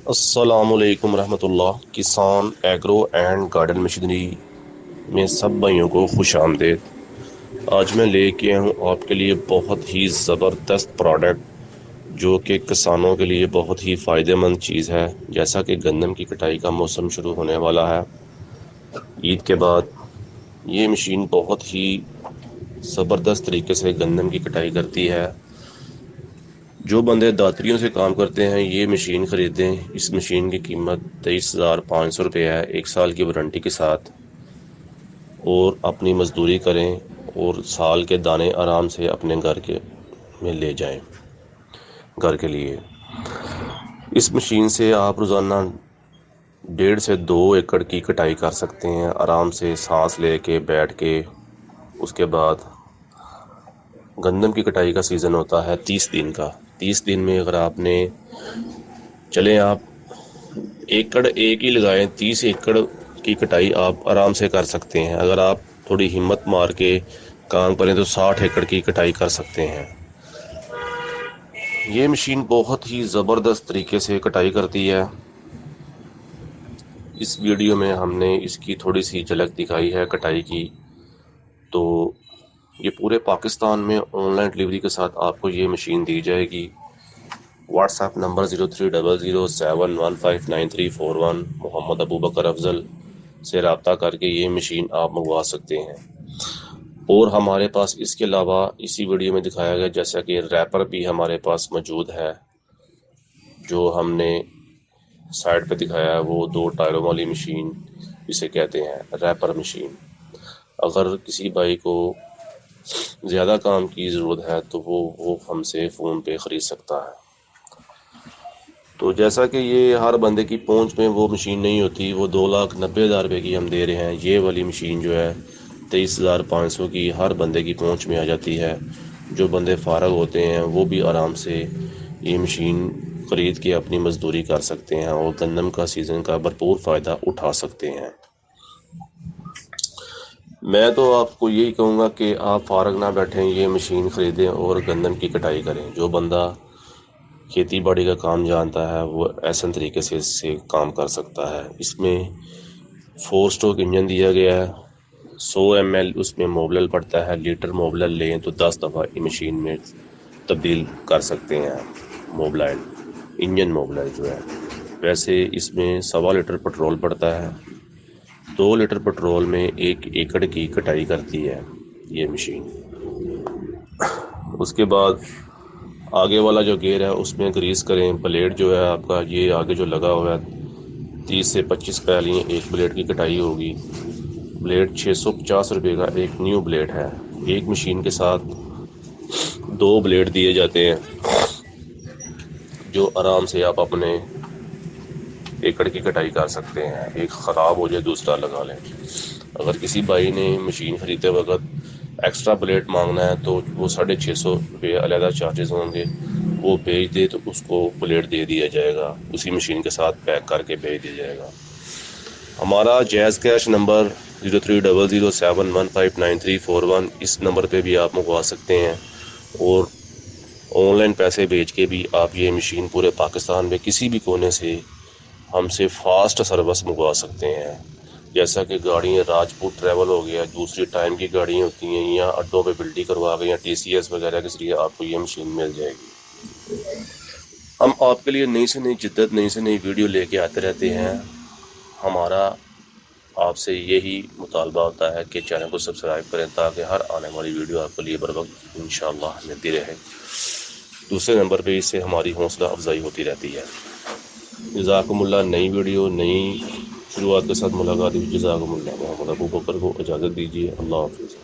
السلام علیکم ورحمۃ اللہ۔ کسان ایگرو اینڈ گارڈن مشینری میں سب بھائیوں کو خوش آمدید۔ آج میں لے کے آیا ہوں آپ کے لیے بہت ہی زبردست پروڈکٹ جو کہ کسانوں کے لیے بہت ہی فائدہ مند چیز ہے۔ جیسا کہ گندم کی کٹائی کا موسم شروع ہونے والا ہے عید کے بعد، یہ مشین بہت ہی زبردست طریقے سے گندم کی کٹائی کرتی ہے۔ جو بندے داتریوں سے کام کرتے ہیں یہ مشین خریدیں۔ اس مشین کی قیمت 23,500 روپے ہے، 1 سال کی وارنٹی کے ساتھ، اور اپنی مزدوری کریں اور سال کے دانے آرام سے اپنے گھر کے میں لے جائیں گھر کے لیے۔ اس مشین سے آپ روزانہ 1.5 سے 2 ایکڑ کی کٹائی کر سکتے ہیں آرام سے، سانس لے کے بیٹھ کے۔ اس کے بعد گندم کی کٹائی کا سیزن ہوتا ہے 30 دن کا۔ 30 دن میں اگر آپ نے چلیں آپ ایکڑ ایک ہی لگائیں، 30 ایکڑ کی کٹائی آپ آرام سے کر سکتے ہیں۔ اگر آپ تھوڑی ہمت مار کے کام کریں تو 60 ایکڑ کی کٹائی کر سکتے ہیں۔ یہ مشین بہت ہی زبردست طریقے سے کٹائی کرتی ہے۔ اس ویڈیو میں ہم نے اس کی تھوڑی سی جھلک دکھائی ہے کٹائی کی، تو یہ پورے پاکستان میں آن لائن ڈلیوری کے ساتھ آپ کو یہ مشین دی جائے گی۔ واٹس ایپ نمبر 0300715941 محمد ابوبکر افضل سے رابطہ کر کے یہ مشین آپ منگوا سکتے ہیں۔ اور ہمارے پاس اس کے علاوہ اسی ویڈیو میں دکھایا گیا جیسا کہ ریپر بھی ہمارے پاس موجود ہے، جو ہم نے سائڈ پہ دکھایا ہے، وہ 2 ٹائروں والی مشین جسے کہتے ہیں ریپر مشین۔ اگر کسی بھائی کو زیادہ کام کی ضرورت ہے تو وہ ہم سے فون پہ خرید سکتا ہے۔ تو جیسا کہ یہ ہر بندے کی پہنچ میں وہ مشین نہیں ہوتی، وہ 2,90,000 روپے کی ہم دے رہے ہیں۔ یہ والی مشین جو ہے 23,500 کی ہر بندے کی پہنچ میں آ جاتی ہے۔ جو بندے فارغ ہوتے ہیں وہ بھی آرام سے یہ مشین خرید کے اپنی مزدوری کر سکتے ہیں اور گندم کا سیزن کا بھرپور فائدہ اٹھا سکتے ہیں۔ میں تو آپ کو یہی کہوں گا کہ آپ فارغ نہ بیٹھیں، یہ مشین خریدیں اور گندم کی کٹائی کریں۔ جو بندہ کھیتی باڑی کا کام جانتا ہے وہ ایسے طریقے سے اس سے کام کر سکتا ہے۔ اس میں 4 اسٹروک انجن دیا گیا ہے، 100 ml اس میں موبلل پڑتا ہے۔ لیٹر موبلل لیں تو 10 دفعہ مشین میں تبدیل کر سکتے ہیں موبلائل، انجن موبلائل جو ہے۔ ویسے اس میں 1.25 لیٹر پٹرول پڑتا ہے۔ 2 لیٹر پٹرول میں 1 ایکڑ کی کٹائی کرتی ہے یہ مشین۔ اس کے بعد آگے والا جو گیئر ہے اس میں گریس کریں۔ بلیڈ جو ہے آپ کا یہ آگے جو لگا ہوا ہے 30 سے 25 پیالی ایک بلیڈ کی کٹائی ہوگی۔ بلیڈ 650 روپے کا ایک نیو بلیڈ ہے۔ ایک مشین کے ساتھ 2 بلیڈ دیے جاتے ہیں جو آرام سے آپ اپنے ایکڑ کی کٹائی کر سکتے ہیں۔ ایک خراب ہو جائے دوسرا لگا لیں۔ اگر کسی بھائی نے مشین خریدتے وقت ایکسٹرا بلیڈ مانگنا ہے تو وہ 650 روپے علیحدہ چارجز ہوں گے، وہ بھیج دے تو اس کو بلیڈ دے دیا جائے گا، اسی مشین کے ساتھ پیک کر کے بھیج دیا جائے گا۔ ہمارا جائز کیش نمبر 0300715941، اس نمبر پہ بھی آپ منگوا سکتے ہیں، اور آن لائن پیسے بھیج کے بھی آپ یہ مشین پورے پاکستان میں کسی بھی کونے سے ہم سے فاسٹ سروس منگوا سکتے ہیں۔ جیسا کہ گاڑیاں راجپوت ٹریول ہو گیا، دوسری ٹائم کی گاڑیاں ہوتی ہیں، یا اڈوں پہ بلٹی کروا کے یا TCS وغیرہ کے ذریعے آپ کو یہ مشین مل جائے گی۔ ہم آپ کے لیے نئی سے نئی جدت، نئی سے نئی ویڈیو لے کے آتے رہتے ہیں۔ ہمارا آپ سے یہی مطالبہ ہوتا ہے کہ چینل کو سبسکرائب کریں تاکہ ہر آنے والی ویڈیو آپ کے لیے بر وقت انشاءاللہ ملتی رہے۔ دوسرے نمبر پہ اس سے ہماری حوصلہ افزائی ہوتی رہتی ہے۔ جزاکم اللہ۔ نئی ویڈیو نئی شروعات کے ساتھ ملاقات ہوئی۔ جزاکم اللہ۔ محمد ابوبکر کو اجازت دیجیے۔ اللہ حافظ۔